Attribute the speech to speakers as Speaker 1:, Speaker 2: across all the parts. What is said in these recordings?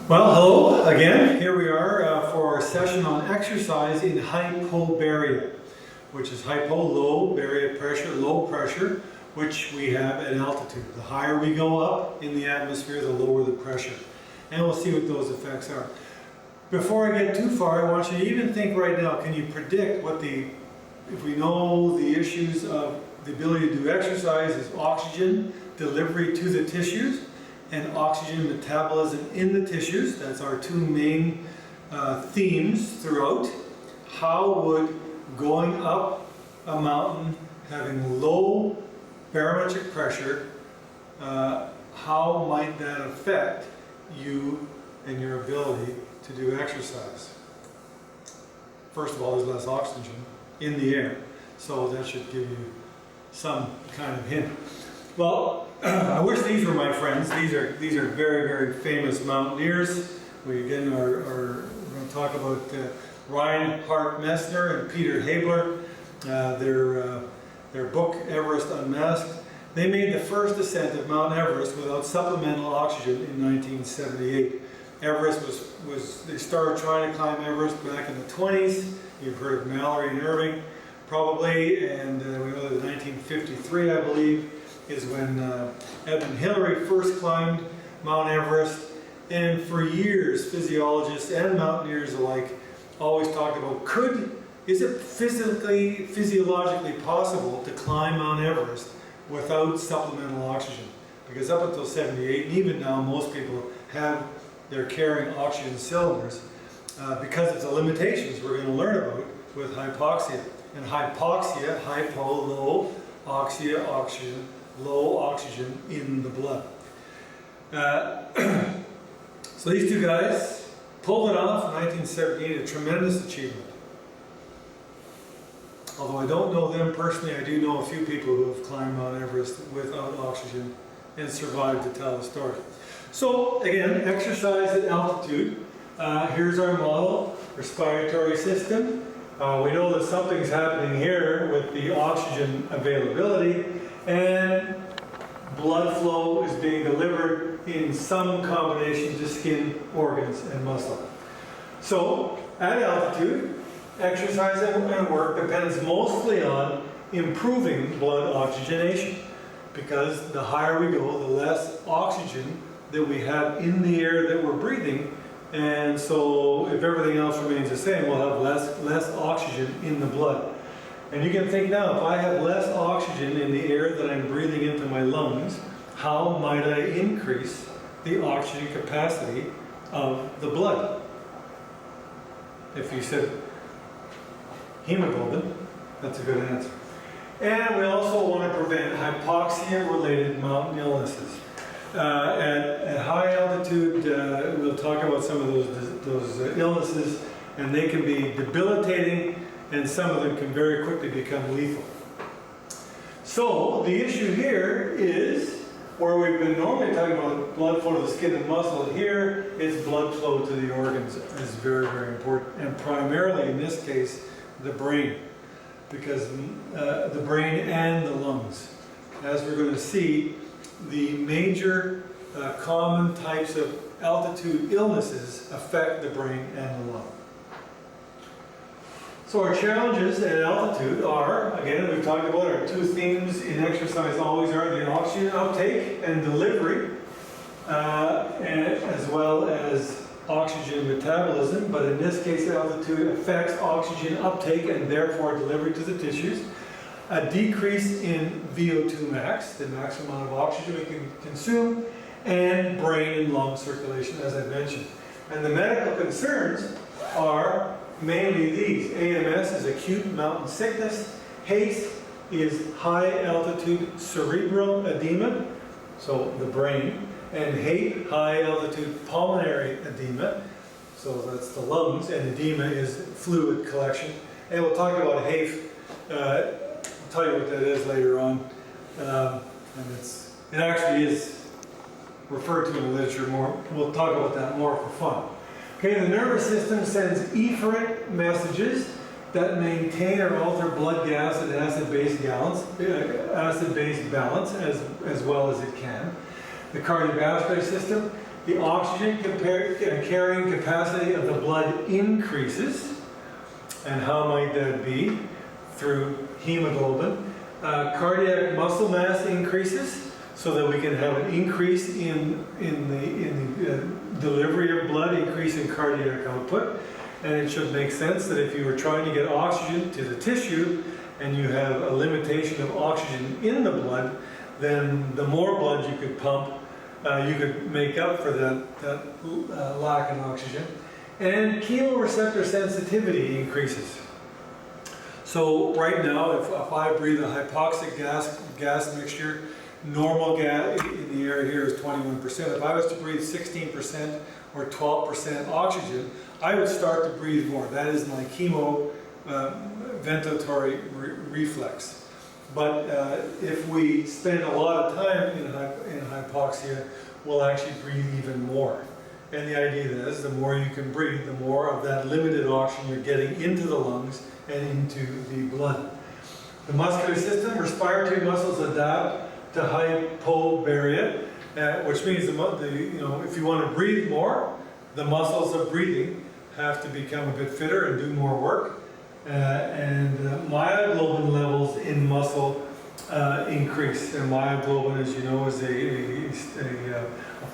Speaker 1: Well, hello again. Here we are for our session on exercise in hypobaria, which is hypo, low, baria pressure, low pressure, which we have at altitude. The higher we go up in the atmosphere, the lower the pressure. And we'll see what those effects are. Before I get too far, I want you to even think right now, can you predict what if we know the issues of the ability to do exercise is oxygen delivery to the tissues, and oxygen metabolism in the tissues. That's our two main themes throughout. How would going up a mountain, having low barometric pressure, how might that affect you and your ability to do exercise? First of all, there's less oxygen in the air, so that should give you some kind of hint. Well, I wish these were my friends. These are very, very famous mountaineers. We again are going to talk about Ryan Hart Messner and Peter Habler. Their book Everest Unmasked. They made the first ascent of Mount Everest without supplemental oxygen in 1978. Everest they started trying to climb Everest back in the 20s. You've heard of Mallory and Irving, probably, and we know that 1953, I believe, is when Edmund Hillary first climbed Mount Everest. And for years, physiologists and mountaineers alike always talked about, is it physiologically possible to climb Mount Everest without supplemental oxygen? Because up until 78, and even now, most people they're carrying oxygen cylinders because of the limitations we're going to learn about with hypoxia. And hypoxia, hypo, low, oxia, oxygen, low oxygen in the blood. So these two guys pulled it off in 1978, a tremendous achievement. Although I don't know them personally, I do know a few people who have climbed Mount Everest without oxygen and survived to tell the story. So again, exercise at altitude. Here's our model, respiratory system. We know that something's happening here with the oxygen availability, and blood flow is being delivered in some combination to skin, organs, and muscle. So at altitude, exercise and work depends mostly on improving blood oxygenation, because the higher we go, the less oxygen that we have in the air that we're breathing. And so if everything else remains the same, we'll have less oxygen in the blood. And you can think now, if I have less oxygen in the air that I'm breathing into my lungs, how might I increase the oxygen capacity of the blood? If you said hemoglobin, that's a good answer. And we also want to prevent hypoxia-related mountain illnesses. At high altitude, we'll talk about some of those illnesses, and they can be debilitating, and some of them can very quickly become lethal. So the issue here is, where we've been normally talking about blood flow to the skin and muscle, here is blood flow to the organs is very, very important, and primarily in this case, the brain, because the brain and the lungs. As we're going to see, the major common types of altitude illnesses affect the brain and the lung. So our challenges at altitude are, again, we've talked about our two themes in exercise always are the oxygen uptake and delivery, and as well as oxygen metabolism, but in this case altitude affects oxygen uptake and therefore delivery to the tissues. A decrease in VO2 max, the maximum amount of oxygen we can consume, and brain and lung circulation, as I mentioned. And the medical concerns are mainly these. AMS is acute mountain sickness. HACE is high altitude cerebral edema, so the brain. And HAPE, high altitude pulmonary edema, so that's the lungs, and edema is fluid collection. And we'll talk about HAPE. I'll tell you what that is later on. And it actually is referred to in the literature more. We'll talk about that more for fun. Okay, the nervous system sends efferent messages that maintain or alter blood gas and acid-base balance as well as it can. The cardiovascular system the oxygen carrying capacity of the blood increases. And how might that be? Through hemoglobin. Cardiac muscle mass increases so that we can have an increase in the delivery of blood, increase in cardiac output. And it should make sense that if you were trying to get oxygen to the tissue and you have a limitation of oxygen in the blood, then the more blood you could pump, you could make up for that lack in oxygen. And chemoreceptor sensitivity increases. So right now, if I breathe a hypoxic gas mixture, normal gas in the air here is 21%. If I was to breathe 16% or 12% oxygen, I would start to breathe more. That is my chemo ventilatory reflex. But if we spend a lot of time in hypoxia, we'll actually breathe even more. And the idea is the more you can breathe, the more of that limited oxygen you're getting into the lungs and into the blood. The muscular system, respiratory muscles adapt to hypobaria, which means if you want to breathe more, the muscles of breathing have to become a bit fitter and do more work. And myoglobin levels in muscle increase. And myoglobin, as you know, is a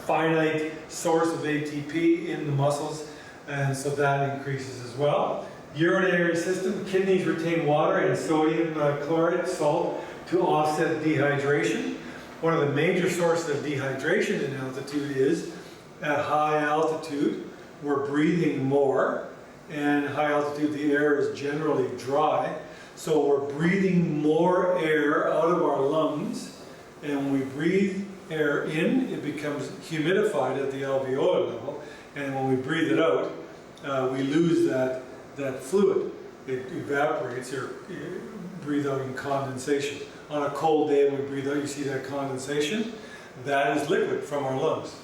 Speaker 1: finite source of ATP in the muscles, and so that increases as well. Urinary system, kidneys retain water and sodium chloride, salt, to offset dehydration. One of the major sources of dehydration in altitude is at high altitude, we're breathing more, and high altitude the air is generally dry, so we're breathing more air out of our lungs, and when we breathe air in, it becomes humidified at the alveolar level, and when we breathe it out, we lose that fluid. It evaporates, or breathe out in condensation. On a cold day when we breathe out, you see that condensation? That is liquid from our lungs.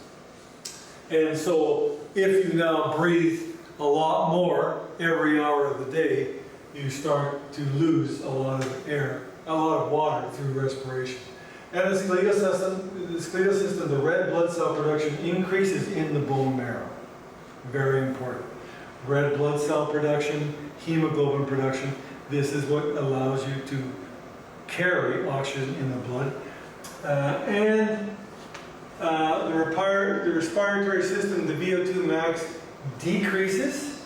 Speaker 1: And so if you now breathe a lot more every hour of the day, you start to lose a lot of air, a lot of water through respiration. And the skeletal system, the red blood cell production increases in the bone marrow. Very important. Red blood cell production, hemoglobin production, this is what allows you to carry oxygen in the blood. The respiratory system, the VO2 max decreases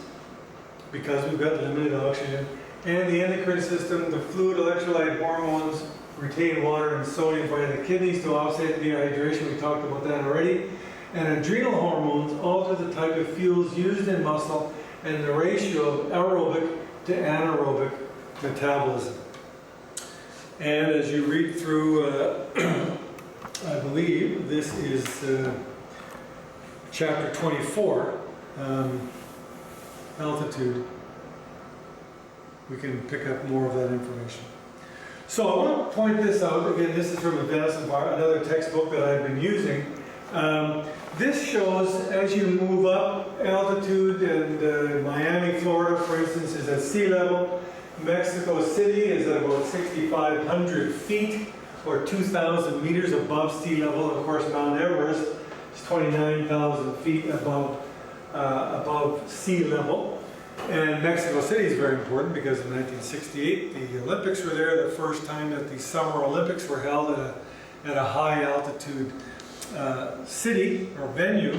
Speaker 1: because we've got limited oxygen. And the endocrine system, the fluid, electrolyte, hormones, retain water and sodium via the kidneys to offset dehydration. We talked about that already. And adrenal hormones alter the type of fuels used in muscle and the ratio of aerobic to anaerobic metabolism. And as you read through, I believe this is chapter 24, altitude, we can pick up more of that information. So I want to point this out. Again, this is from Advanced Environment, another textbook that I've been using. This shows as you move up altitude, and Miami, Florida, for instance, is at sea level. Mexico City is at about 6,500 feet, or 2,000 meters above sea level. Of course, Mount Everest is 29,000 feet above sea level. And Mexico City is very important because in 1968 the Olympics were there, the first time that the Summer Olympics were held at a high altitude city or venue,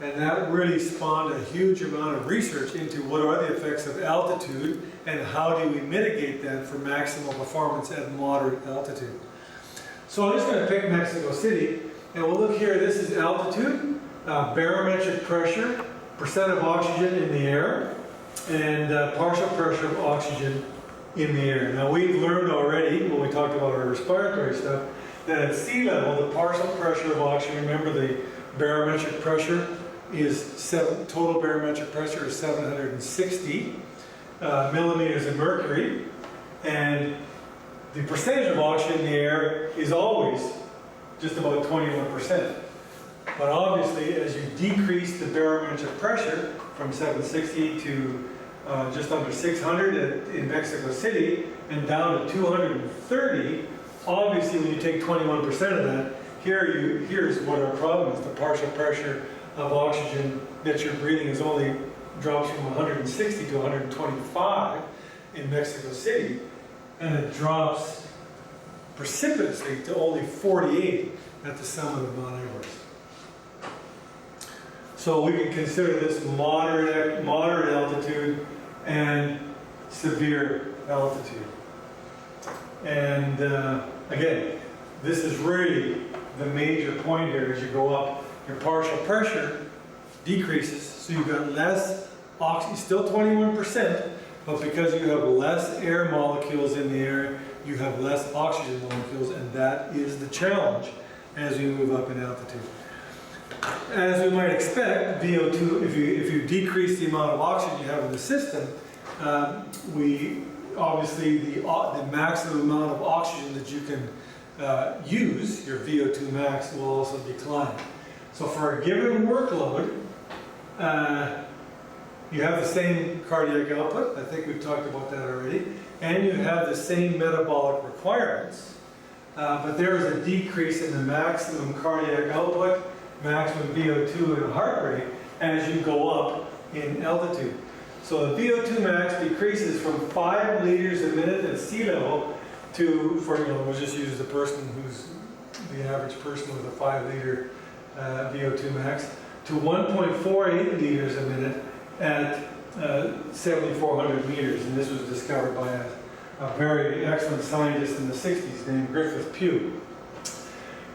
Speaker 1: and that really spawned a huge amount of research into what are the effects of altitude and how do we mitigate that for maximal performance at moderate altitude. So I'm just going to pick Mexico City, and we'll look here. This is altitude, barometric pressure, percent of oxygen in the air, and partial pressure of oxygen in the air. Now we've learned already when we talked about our respiratory stuff that at sea level the partial pressure of oxygen, remember the barometric pressure is total barometric pressure is 760 millimeters of mercury, and the percentage of oxygen in the air is always just about 21%. But obviously as you decrease the barometric pressure from 760 to just under 600 in Mexico City and down to 230, obviously when you take 21% of that, here's what our problem is, the partial pressure of oxygen that you're breathing is only drops from 160 to 125 in Mexico City, and it drops precipitously to only 48 at the summit of Mount Everest. So we can consider this moderate altitude and severe altitude. And again, this is really the major point here. As you go up, your partial pressure decreases, so you've got less oxygen, still 21%, but because you have less air molecules in the air, you have less oxygen molecules, and that is the challenge as we move up in altitude. As we might expect, VO2, if you decrease the amount of oxygen you have in the system, obviously the maximum amount of oxygen that you can use, your VO2 max, will also decline. So for a given workload, you have the same cardiac output, I think we've talked about that already, and you have the same metabolic requirements, but there is a decrease in the maximum cardiac output, maximum VO2 and heart rate as you go up in altitude. So the VO2 max decreases from 5 liters a minute at sea level to, we'll just use the person who's the average person with a 5 liter VO2 max, to 1.48 liters a minute at 7,400 meters. And this was discovered by a very excellent scientist in the 60s named Griffith Pugh.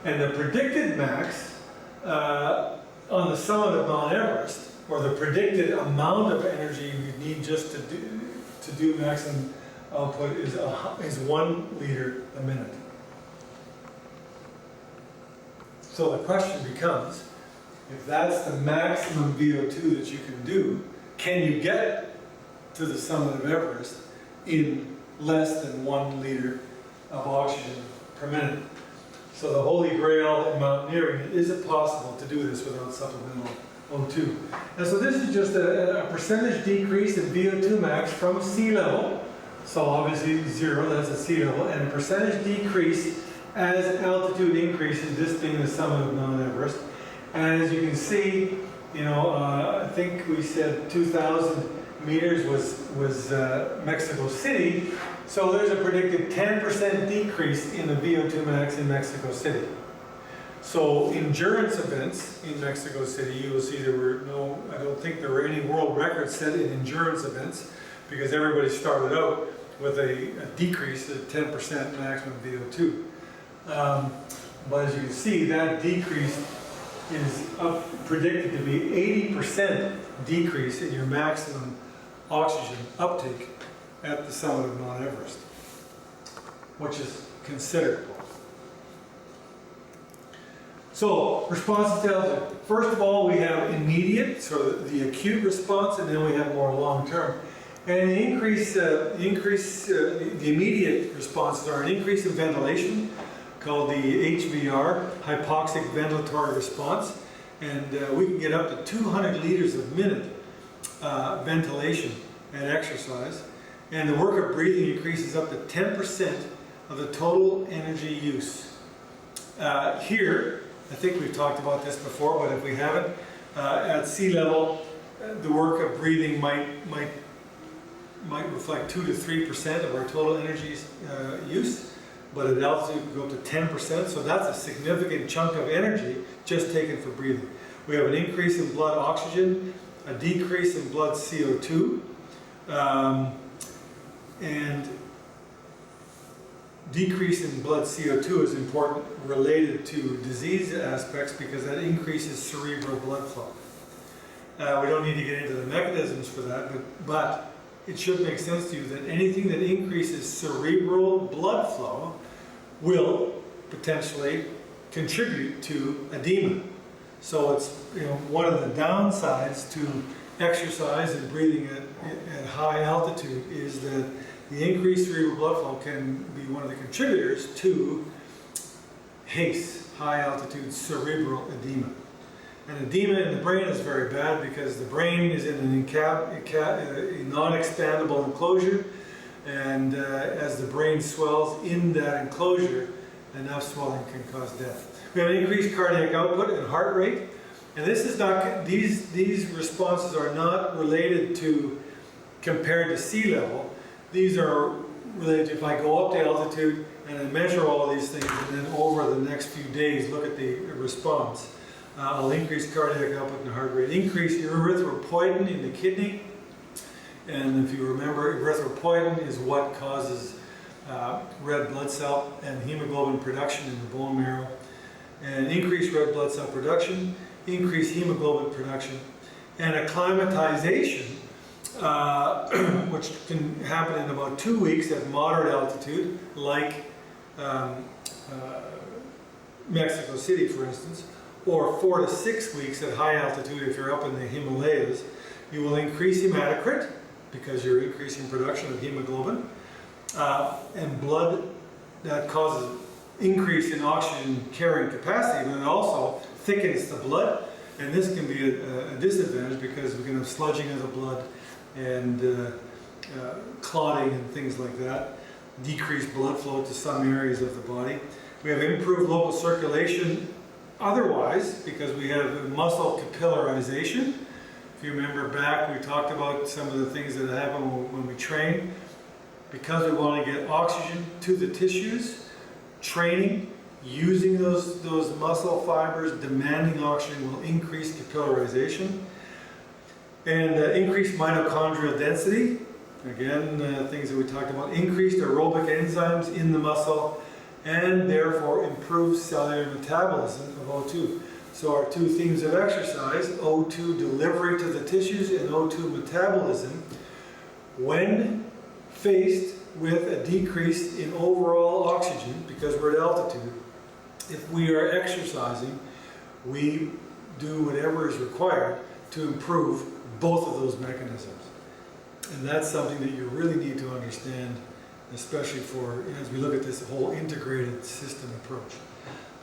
Speaker 1: And the predicted max on the summit of Mount Everest, or the predicted amount of energy you need just to do maximum output is 1 liter a minute. So the question becomes, if that's the maximum VO2 that you can do, can you get to the summit of Everest in less than 1 liter of oxygen per minute? So the holy grail in mountaineering, is it possible to do this without supplemental O2? And so this is just a percentage decrease in VO2 max from sea level. So obviously 0, that's at sea level, and a percentage decrease as altitude increases, this being the summit of Mount Everest. And as you can see, I think we said 2,000 meters was Mexico City. So there's a predicted 10% decrease in the VO2 max in Mexico City. So endurance events in Mexico City, you will see I don't think there were any world records set in endurance events, because everybody started out with a decrease of 10% maximum VO2. But as you can see, that decrease is predicted to be 80% decrease in your maximum oxygen uptake at the summit of Mount Everest, which is considerable. So, responses to altitude. First of all, we have immediate, so the acute response, and then we have more long-term. And the immediate responses are an increase in ventilation, called the HVR, hypoxic ventilatory response, and we can get up to 200 liters a minute ventilation at exercise, and the work of breathing increases up to 10% of the total energy use. Here, I think we've talked about this before, but if we haven't, at sea level, the work of breathing might reflect 2 to 3% of our total energy use. But at altitude, we go up to 10%, so that's a significant chunk of energy just taken for breathing. We have an increase in blood oxygen, a decrease in blood CO2, and decrease in blood CO2 is important related to disease aspects because that increases cerebral blood flow. We don't need to get into the mechanisms for that, but it should make sense to you that anything that increases cerebral blood flow will potentially contribute to edema. So it's one of the downsides to exercise and breathing at high altitude is that the increased cerebral blood flow can be one of the contributors to HACE, high altitude cerebral edema. And edema in the brain is very bad because the brain is in a non-expandable enclosure, and as the brain swells in that enclosure, enough swelling can cause death. We have an increased cardiac output and heart rate, And this is not, these responses are not related to compared to sea level. These are related to if I go up to altitude and I measure all of these things, and then over the next few days look at the response. I'll increase cardiac output and heart rate, increase erythropoietin in the kidney. And if you remember, erythropoietin is what causes red blood cell and hemoglobin production in the bone marrow. And increase red blood cell production, increase hemoglobin production, and acclimatization, which can happen in about 2 weeks at moderate altitude, like Mexico City, for instance, or 4 to 6 weeks at high altitude if you're up in the Himalayas. You will increase hematocrit because you're increasing production of hemoglobin, and blood that causes increase in oxygen carrying capacity, but it also thickens the blood, and this can be a disadvantage because we can have sludging of the blood and clotting and things like that, decreased blood flow to some areas of the body. We have improved local circulation otherwise because we have muscle capillarization. If you remember back, we talked about some of the things that happen when we train. Because we want to get oxygen to the tissues, training, using those muscle fibers, demanding oxygen will increase capillarization. And increased mitochondrial density, again, things that we talked about, increased aerobic enzymes in the muscle, and therefore improved cellular metabolism of O2. So our two themes of exercise, O2 delivery to the tissues and O2 metabolism, when faced with a decrease in overall oxygen, because we're at altitude, if we are exercising, we do whatever is required to improve both of those mechanisms. And that's something that you really need to understand, especially for, as we look at this whole integrated system approach.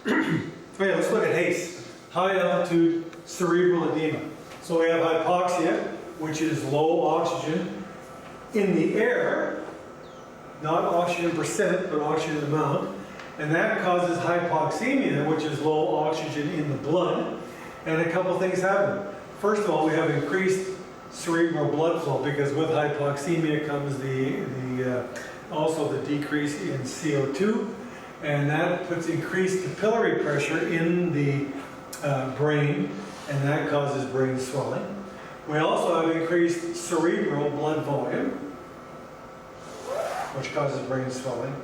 Speaker 1: Okay, let's look at HACE, high altitude cerebral edema. So we have hypoxia, which is low oxygen in the air, not oxygen percent, but oxygen amount. And that causes hypoxemia, which is low oxygen in the blood. And a couple things happen. First of all, we have increased cerebral blood flow because with hypoxemia comes also the decrease in CO2, and that puts increased capillary pressure in the brain, and that causes brain swelling. We also have increased cerebral blood volume, which causes brain swelling.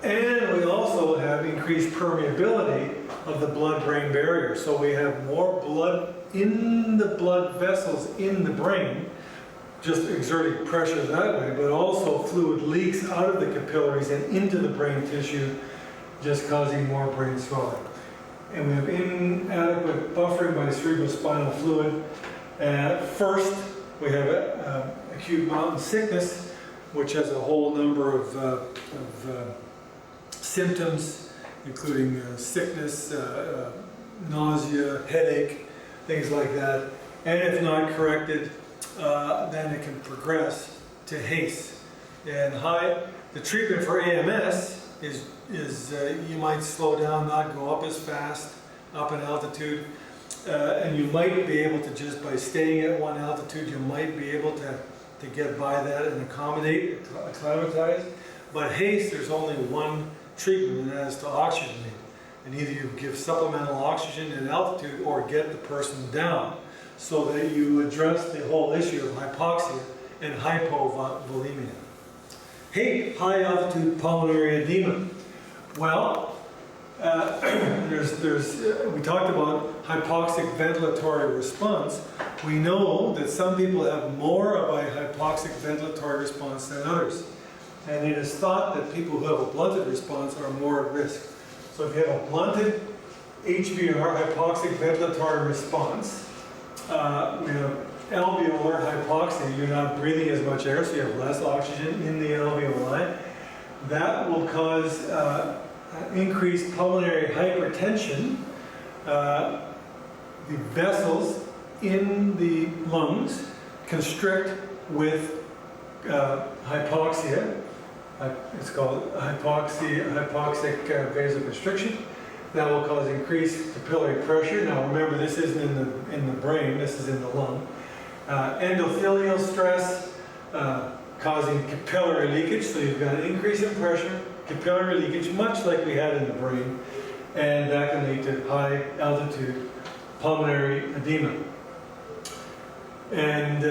Speaker 1: And we also have increased permeability of the blood-brain barrier. So we have more blood in the blood vessels in the brain, just exerting pressure that way, but also fluid leaks out of the capillaries and into the brain tissue, just causing more brain swelling. And we have inadequate buffering by cerebrospinal fluid. First, we have acute mountain sickness, which has a whole number of symptoms, including sickness, nausea, headache, things like that. And if not corrected, then it can progress to HACE. And the treatment for AMS is you might slow down, not go up as fast, up in altitude. And you might be able to, just by staying at one altitude, you might be able to get by that and accommodate, acclimatize. But HACE, there's only one treatment, and that is to oxygenate. And either you give supplemental oxygen at altitude or get the person down so that you address the whole issue of hypoxia and hypovolemia. High altitude pulmonary edema. Well, we talked about hypoxic ventilatory response. We know that some people have more of a hypoxic ventilatory response than others. And it is thought that people who have a blunted response are more at risk. So if you have a blunted HVR, hypoxic ventilatory response, we have alveolar hypoxia, you're not breathing as much air, so you have less oxygen in the alveoli. That will cause increased pulmonary hypertension. The vessels in the lungs constrict with hypoxia. It's called hypoxic vasoconstriction. That will cause increased capillary pressure. Now remember, this isn't in the brain, this is in the lung. Endothelial stress causing capillary leakage, so you've got an increase in pressure, capillary leakage, much like we had in the brain, and that can lead to high altitude pulmonary edema. And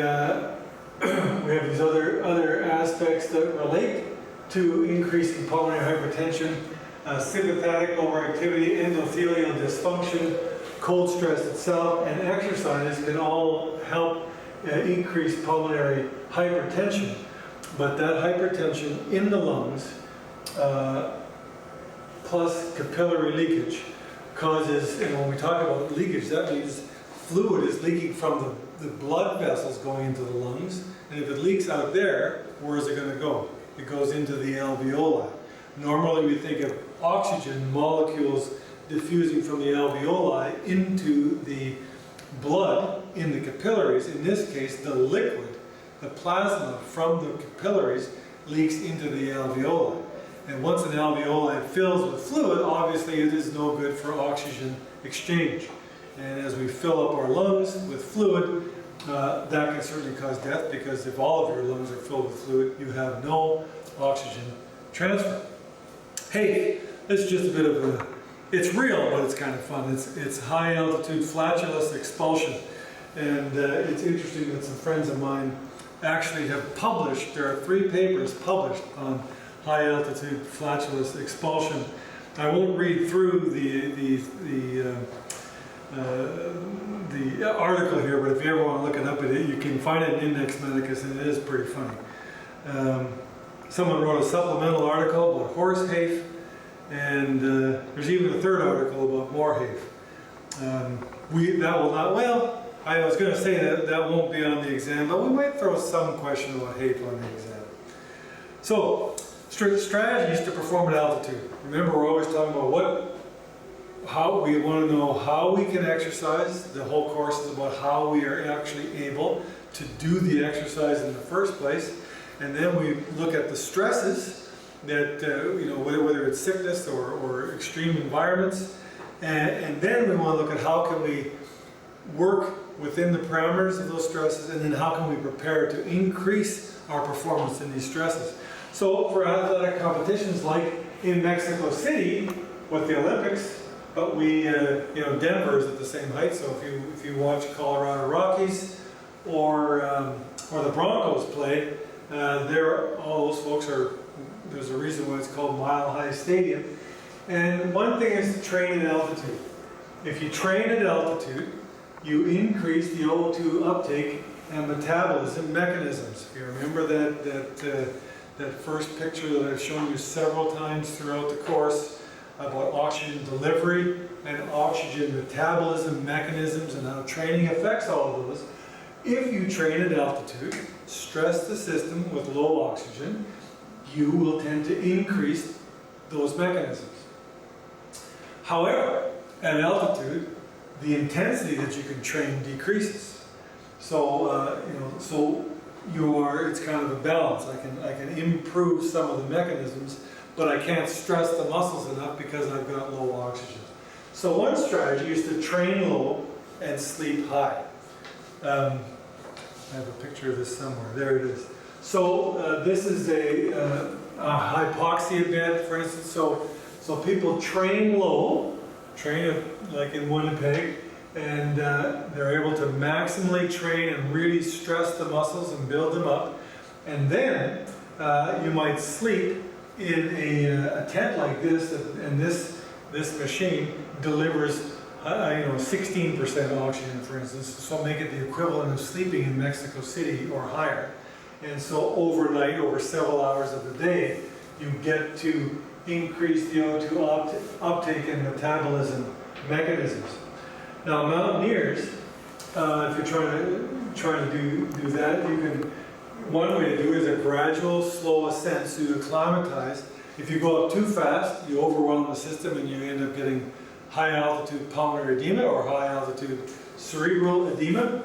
Speaker 1: we have these other aspects that relate to increasing pulmonary hypertension, sympathetic overactivity, endothelial dysfunction, cold stress itself, and exercise can all help increase pulmonary hypertension. But that hypertension in the lungs plus capillary leakage causes, and when we talk about leakage, that means fluid is leaking from the blood vessels going into the lungs, and if it leaks out there, where is it going to go? It goes into the alveoli. Normally we think of oxygen molecules diffusing from the alveoli into the blood in the capillaries. In this case, the liquid, the plasma from the capillaries leaks into the alveoli. And once an alveoli fills with fluid, obviously it is no good for oxygen exchange. And as we fill up our lungs with fluid, that can certainly cause death, because if all of your lungs are filled with fluid, you have no oxygen transfer. Hey, this is just a bit of a, it's real, but it's kind of fun. It's high altitude flatulence expulsion. And it's interesting that some friends of mine actually have published, there are 3 papers published on high altitude flatulence expulsion. I won't read through the article here, but if you ever want to look it up, you can find it in Index Medicus, and it is pretty funny. Someone wrote a supplemental article about horse hafe, and there's even a 3rd article about moor hafe. That will not, well, I was going to say that won't be on the exam, but we might throw some question about hafe on the exam. So, strategies to perform at altitude. Remember, we're always talking about how we want to know how we can exercise. The whole course is about how we are actually able to do the exercise in the first place. And then we look at the stresses that, whether it's sickness or extreme environments. And then we want to look at how can we work within the parameters of those stresses, and then how can we prepare to increase our performance in these stresses. So for athletic competitions like in Mexico City with the Olympics, but Denver is at the same height, so if you watch Colorado Rockies or the Broncos play, all those folks there's a reason why it's called Mile High Stadium. And one thing is to train at altitude. If you train at altitude, you increase the O2 uptake and metabolism mechanisms. If you remember that first picture that I've shown you several times throughout the course about oxygen delivery and oxygen metabolism mechanisms and how training affects all of those. If you train at altitude, stress the system with low oxygen, you will tend to increase those mechanisms. However, at altitude, the intensity that you can train decreases. So, it's kind of a balance. I can improve some of the mechanisms, but I can't stress the muscles enough because I've got low oxygen. So one strategy is to train low and sleep high. I have a picture of this somewhere. There it is. So this is a hypoxia bed, for instance. So people train low, like in Winnipeg, and they're able to maximally train and really stress the muscles and build them up. And then you might sleep in a tent like this, and this machine delivers 16% oxygen, for instance. So make it the equivalent of sleeping in Mexico City or higher. And so overnight, over several hours of the day, you get to increase the O2 uptake and metabolism mechanisms. Now, mountaineers, if you're trying to do that, one way to do it is a gradual, slow ascent, so you acclimatize. If you go up too fast, you overwhelm the system and you end up getting high altitude pulmonary edema or high altitude cerebral edema.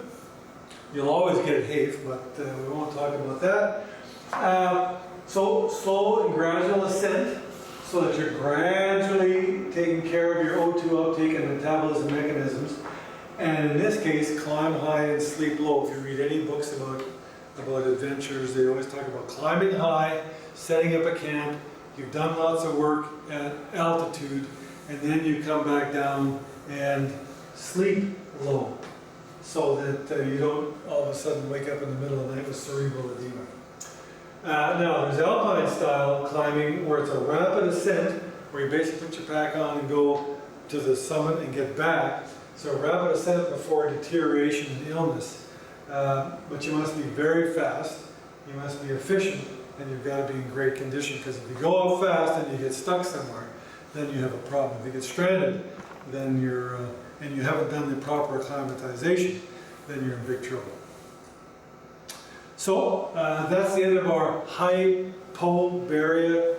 Speaker 1: You'll always get HAFE, but we won't talk about that. So slow and gradual ascent. so that you're gradually taking care of your O2 uptake and metabolism mechanisms. And in this case, climb high and sleep low. If you read any books about adventures, they always talk about climbing high, setting up a camp, you've done lots of work at altitude, and then you come back down and sleep low, so that you don't all of a sudden wake up in the middle of the night with cerebral edema. Now, there's alpine style climbing where it's a rapid ascent, where you basically put your pack on and go to the summit and get back. So rapid ascent before deterioration and illness. But you must be very fast, you must be efficient, and you've got to be in great condition, because if you go out fast and you get stuck somewhere, then you have a problem. If you get stranded, then and you haven't done the proper acclimatization, then you're in big trouble. So that's the end of our Hypobaria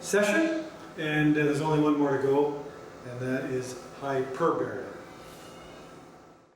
Speaker 1: session, and there's only one more to go, and that is Hyperbaria.